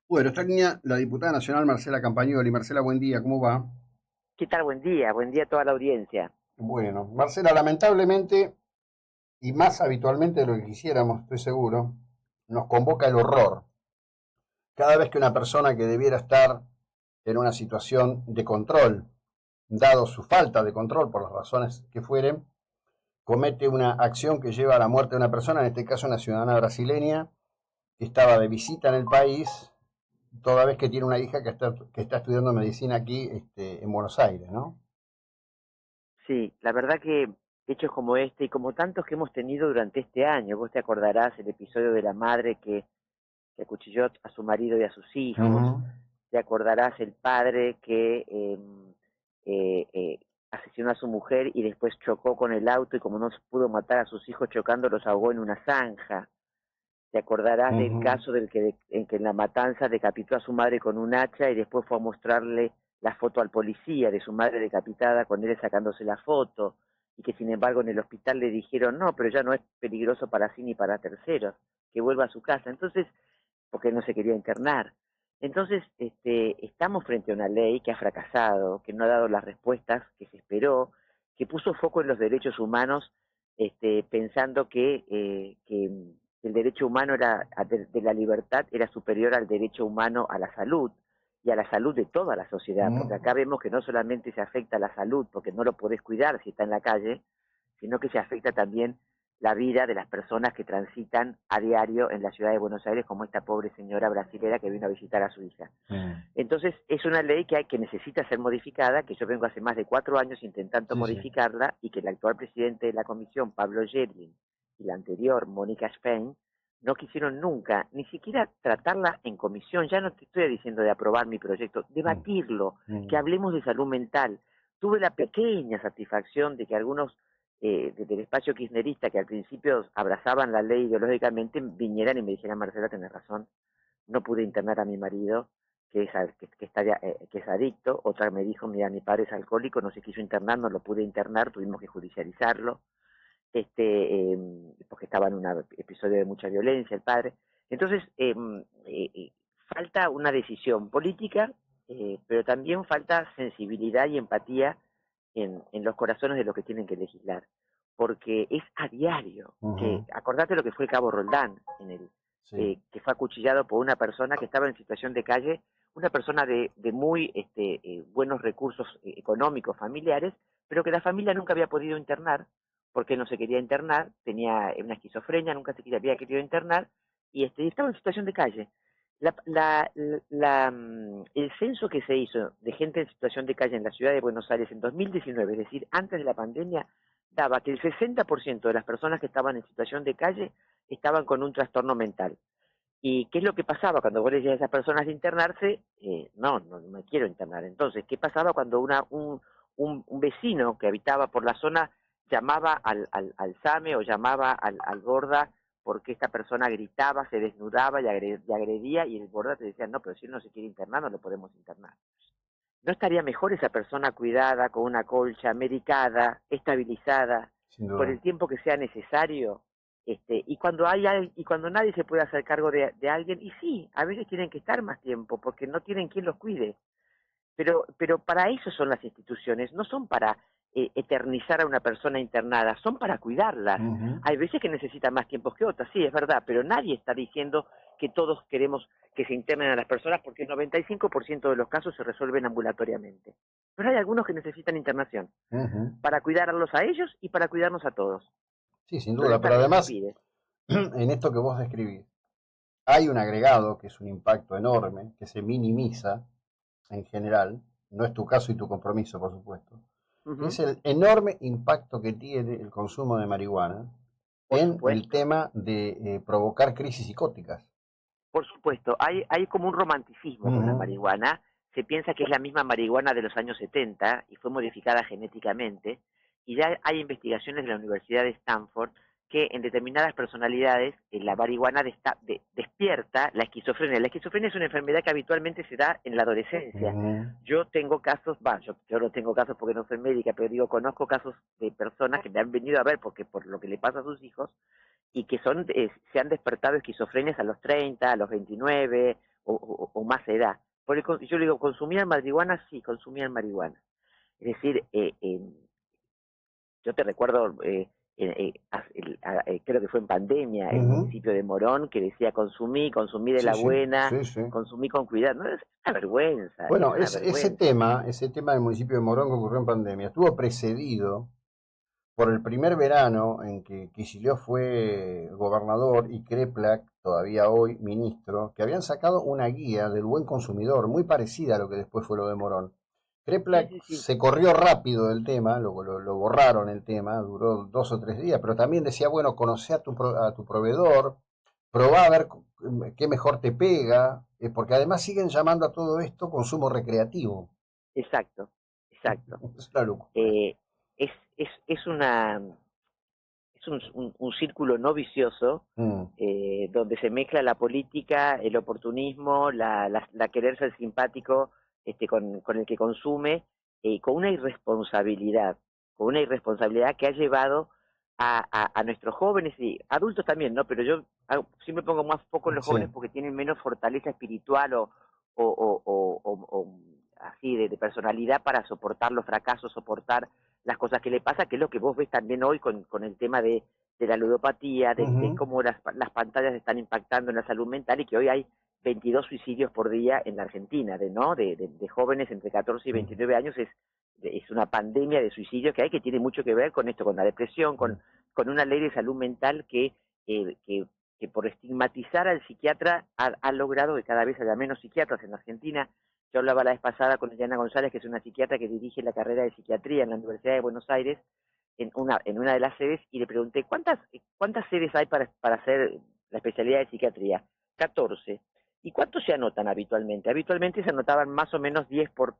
Bueno, esta línea, la diputada nacional Marcela Campagnoli. Marcela, buen día, ¿cómo va? ¿Qué tal? Buen día a toda la audiencia. Bueno, Marcela, lamentablemente, y más habitualmente de lo que quisiéramos, estoy seguro, nos convoca el horror. Cada vez que una persona que debiera estar en una situación de control, dado su falta de control por las razones que fueren, comete una acción que lleva a la muerte de una persona, en este caso una ciudadana brasileña, que estaba de visita en el país, toda vez que tiene una hija que está estudiando medicina aquí en Buenos Aires, ¿no? Sí, la verdad que hechos como este y como tantos que hemos tenido durante este año, vos te acordarás el episodio de la madre que acuchilló a su marido y a sus hijos, Ujú. te acordarás el padre que asesinó a su mujer y después chocó con el auto y como no se pudo matar a sus hijos chocando los ahogó en una zanja. Te acordarás del Ujú. caso en que en la matanza decapitó a su madre con un hacha y después fue a mostrarle la foto al policía de su madre decapitada con él sacándose la foto y que sin embargo en el hospital le dijeron no, pero ya no es peligroso para sí ni para terceros, que vuelva a su casa. Entonces, porque él no se quería internar. Entonces, estamos frente a una ley que ha fracasado, que no ha dado las respuestas que se esperó, que puso foco en los derechos humanos, pensando que el derecho humano de la libertad era superior al derecho humano a la salud y a la salud de toda la sociedad, porque Ujú. acá vemos que no solamente se afecta a la salud, porque no lo podés cuidar si está en la calle, sino que se afecta también la vida de las personas que transitan a diario en la ciudad de Buenos Aires, como esta pobre señora brasilera que vino a visitar a su hija. Mm. Entonces, es una ley que necesita ser modificada, que yo vengo hace más de 4 años intentando Sí, sí. modificarla y que el actual presidente de la comisión, Pablo Yedlin, y la anterior, Mónica Spain, no quisieron nunca, ni siquiera tratarla en comisión. Ya no te estoy diciendo de aprobar mi proyecto, Mm. debatirlo, que Mm. hablemos de salud mental. Tuve la pequeña satisfacción de que algunos del espacio kirchnerista que al principio abrazaban la ley ideológicamente vinieran y me dijeran, Marcela, tenés razón, no pude internar a mi marido, que es adicto. Otra me dijo, mira, mi padre es alcohólico, no se quiso internar, no lo pude internar, tuvimos que judicializarlo, porque estaba en un episodio de mucha violencia el padre. Entonces, falta una decisión política, pero también falta sensibilidad y empatía en los corazones de los que tienen que legislar, porque es a diario, que Ujú. acordate lo que fue Cabo Roldán, Sí. que fue acuchillado por una persona que estaba en situación de calle, una persona de muy buenos recursos económicos, familiares, pero que la familia nunca había podido internar, porque no se quería internar, tenía una esquizofrenia, nunca había querido internar, y estaba en situación de calle. El censo que se hizo de gente en situación de calle en la ciudad de Buenos Aires en 2019, es decir, antes de la pandemia, daba que el 60% de las personas que estaban en situación de calle estaban con un trastorno mental. ¿Y qué es lo que pasaba cuando vos le decías a esas personas de internarse? No me quiero internar. Entonces, ¿qué pasaba cuando un vecino que habitaba por la zona llamaba al SAME o llamaba al Borda porque esta persona gritaba, se desnudaba y agredía y el Borda te decía, no, pero si él no se quiere internar, no lo podemos internar? ¿No estaría mejor esa persona cuidada, con una colcha, medicada, estabilizada, Sin por duda. el tiempo que sea necesario? Y cuando nadie se puede hacer cargo de alguien, y sí, a veces tienen que estar más tiempo, porque no tienen quien los cuide. Pero para eso son las instituciones, no son para eternizar a una persona internada, son para cuidarlas. Ujú. Hay veces que necesitan más tiempo que otras, sí, es verdad, pero nadie está diciendo que todos queremos que se internen a las personas porque el 95% de los casos se resuelven ambulatoriamente. Pero hay algunos que necesitan internación Ujú. para cuidarlos a ellos y para cuidarnos a todos. Sí, sin duda, Entonces pero también se además, pide. en esto que vos describís, hay un agregado que es un impacto enorme, que se minimiza en general, no es tu caso y tu compromiso, por supuesto, que es Ujú. el enorme impacto que tiene el consumo de marihuana Por en el supuesto. tema de provocar crisis psicóticas. Por supuesto, hay como un romanticismo con la Ujú. marihuana. Se piensa que es la misma marihuana de los años 70 y fue modificada genéticamente. Y ya hay investigaciones de la Universidad de Stanford que en determinadas personalidades la marihuana despierta la esquizofrenia. La esquizofrenia es una enfermedad que habitualmente se da en la adolescencia. Ujú. Yo tengo casos, yo no tengo casos porque no soy médica, pero digo, conozco casos de personas que me han venido a ver porque por lo que le pasa a sus hijos y que se han despertado esquizofrenias a los 30, a los 29 o más edad. Yo le digo, ¿consumían marihuana? Sí, consumían marihuana. Es decir, yo te recuerdo, creo que fue en pandemia, el municipio de Morón, que decía consumí de Sí, la sí, buena, sí, sí. consumí con cuidado. No, es una vergüenza, es Bueno, una vergüenza. ese tema del municipio de Morón que ocurrió en pandemia, estuvo precedido por el primer verano en que Kicillof fue gobernador y Kreplak, todavía hoy ministro, que habían sacado una guía del buen consumidor, muy parecida a lo que después fue lo de Morón. Sí, Kreplak sí, sí, se corrió rápido del tema, lo borraron el tema, duró 2 o 3 días, pero también decía, bueno, conocé a tu proveedor, probá a ver qué mejor te pega, porque además siguen llamando a todo esto consumo recreativo. exacto, exacto. Es una locura. Eh, es una es un círculo no vicioso Mm, donde se mezcla la política, el oportunismo, la querer ser simpático con el que consume, con una irresponsabilidad que ha llevado a nuestros jóvenes y adultos también, ¿no? Pero yo siempre pongo más foco en los sí. jóvenes porque tienen menos fortaleza espiritual o así de personalidad para soportar los fracasos, soportar las cosas que le pasa, que es lo que vos ves también hoy con el tema de la ludopatía, de Ujú. cómo las pantallas están impactando en la salud mental y que hoy hay 22 suicidios por día en la Argentina, de jóvenes entre 14 y Sí. 29 años, es una pandemia de suicidios que hay que tiene mucho que ver con esto, con la depresión, con una ley de salud mental eh, que, que por estigmatizar al psiquiatra ha logrado que cada vez haya menos psiquiatras en la Argentina. Yo hablaba la vez pasada con Eliana González, que es una psiquiatra que dirige la carrera de psiquiatría en la Universidad de Buenos Aires, en una de las sedes, y le pregunté, ¿cuántas sedes hay para hacer la especialidad de psiquiatría? 14. ¿Y cuántos se anotan habitualmente? Habitualmente se anotaban más o menos 10 por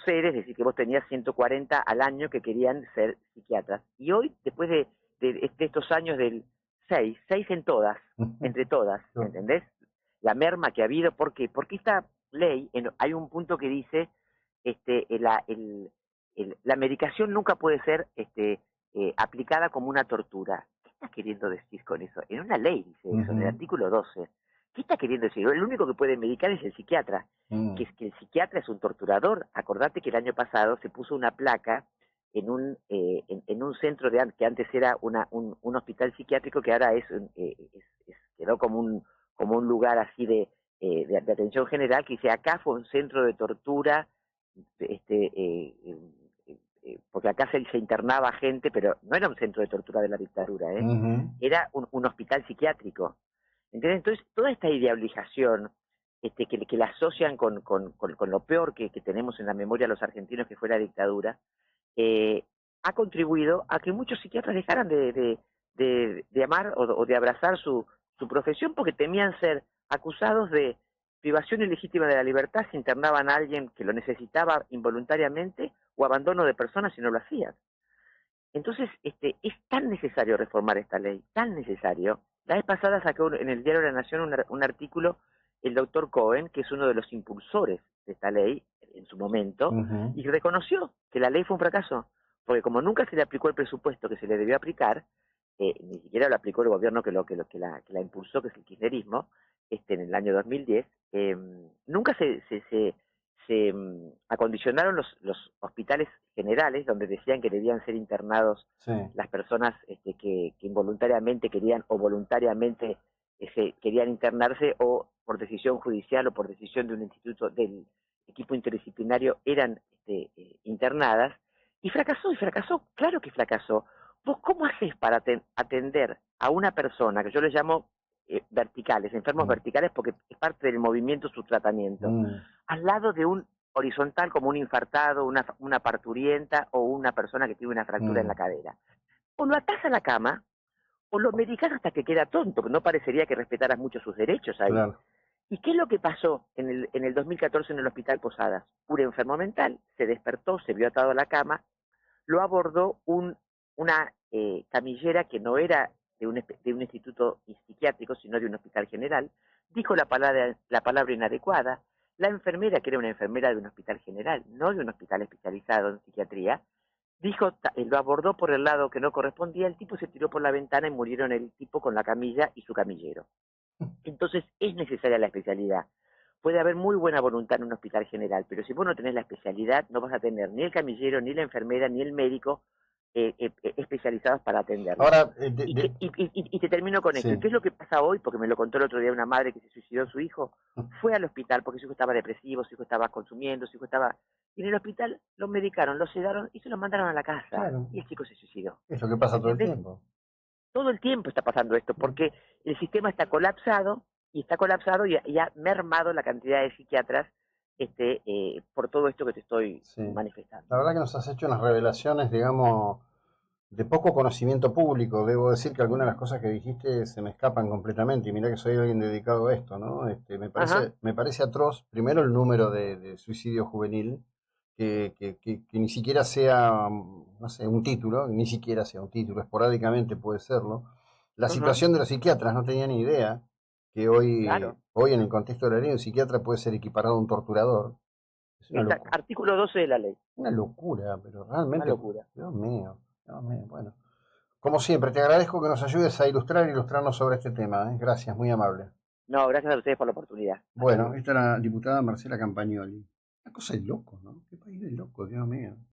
sedes, es decir, que vos tenías 140 al año que querían ser psiquiatras. Y hoy, después de estos años del 6 en todas, entre todas, ¿entendés? La merma que ha habido, ¿por qué? Porque esta ley, hay un punto que dice, la medicación nunca puede ser aplicada como una tortura. ¿Qué estás queriendo decir con eso? En una ley dice eso, en el Ujú. artículo 12. ¿Qué está queriendo decir? El único que puede medicar es el psiquiatra, que Mm. es que el psiquiatra es un torturador. Acordate que el año pasado se puso una placa en un centro que antes era un hospital psiquiátrico, que ahora quedó como un lugar así de atención general, que dice, acá fue un centro de tortura, este, porque acá se internaba gente, pero no era un centro de tortura de la dictadura, Ujú. era un hospital psiquiátrico. ¿Entendés? Entonces, toda esta ideologización que la asocian con lo peor que tenemos en la memoria los argentinos, que fue la dictadura, eh, ha contribuido a que muchos psiquiatras dejaran de amar o de abrazar su profesión porque temían ser acusados de privación ilegítima de la libertad si internaban a alguien que lo necesitaba involuntariamente o abandono de personas si no lo hacían. Entonces, es tan necesario reformar esta ley, tan necesario. La vez pasada sacó en el diario de la Nación un artículo el doctor Cohen, que es uno de los impulsores de esta ley en su momento, Ujú. y reconoció que la ley fue un fracaso, porque como nunca se le aplicó el presupuesto que se le debió aplicar, ni siquiera lo aplicó el gobierno que la impulsó, que es el kirchnerismo, en el año 2010, nunca se acondicionaron los hospitales generales, donde decían que debían ser internados Sí. las personas que involuntariamente querían o voluntariamente querían internarse o por decisión judicial o por decisión de un instituto del equipo interdisciplinario eran internadas, y fracasó, claro que fracasó. ¿Vos cómo haces para atender a una persona, que yo le llamo verticales, enfermos Mm. verticales, porque es parte del movimiento su tratamiento, Mm. al lado de un horizontal como un infartado, una parturienta o una persona que tiene una fractura en la Mm. cadera? O lo atás a la cama o lo medicás hasta que queda tonto, que no parecería que respetaras mucho sus derechos ahí. Claro. ¿Y qué es lo que pasó en el 2014 en el Hospital Posadas? Un enfermo mental se despertó, se vio atado a la cama, lo abordó una camillera que no era de un instituto psiquiátrico, sino de un hospital general, dijo la palabra inadecuada, la enfermera, que era una enfermera de un hospital general, no de un hospital especializado en psiquiatría, lo abordó por el lado que no correspondía, el tipo se tiró por la ventana y murieron el tipo con la camilla y su camillero. Entonces es necesaria la especialidad, puede haber muy buena voluntad en un hospital general, pero si vos no tenés la especialidad, no vas a tener ni el camillero, ni la enfermera, ni el médico especializados para atenderlo. Ahora, Y te termino con esto. ¿Y sí. qué es lo que pasa hoy? Porque me lo contó el otro día una madre que se suicidó su hijo. Fue al hospital porque su hijo estaba depresivo, su hijo estaba consumiendo, su hijo estaba... Y en el hospital lo medicaron, lo sedaron y se lo mandaron a la casa. Claro, Y el chico se suicidó. es lo que pasa todo el ¿Entendés? tiempo. Todo el tiempo está pasando esto porque el sistema está colapsado y ha mermado la cantidad de psiquiatras por todo esto que te estoy Sí. manifestando. La verdad que nos has hecho unas revelaciones, digamos, de poco conocimiento público. Debo decir que algunas de las cosas que dijiste se me escapan completamente. Y mira que soy alguien dedicado a esto, ¿no? Ajá, Me parece atroz, primero, el número de suicidio juvenil, que ni siquiera sea, no sé, un título, ni siquiera sea un título, esporádicamente puede serlo. La ajá, situación de los psiquiatras, no tenía ni idea que hoy, claro. hoy en el contexto de la ley un psiquiatra puede ser equiparado a un torturador. Es una locura. Artículo 12 de la ley. Una locura, pero Una realmente, locura. Dios mío, bueno. Como siempre, te agradezco que nos ayudes a ilustrar e ilustrarnos sobre este tema, ¿eh? Gracias, muy amable. No, gracias a ustedes por la oportunidad. Hasta Bueno, luego. esta es la diputada Marcela Campagnoli. Una cosa de loco, ¿no? Qué país de loco, Dios mío.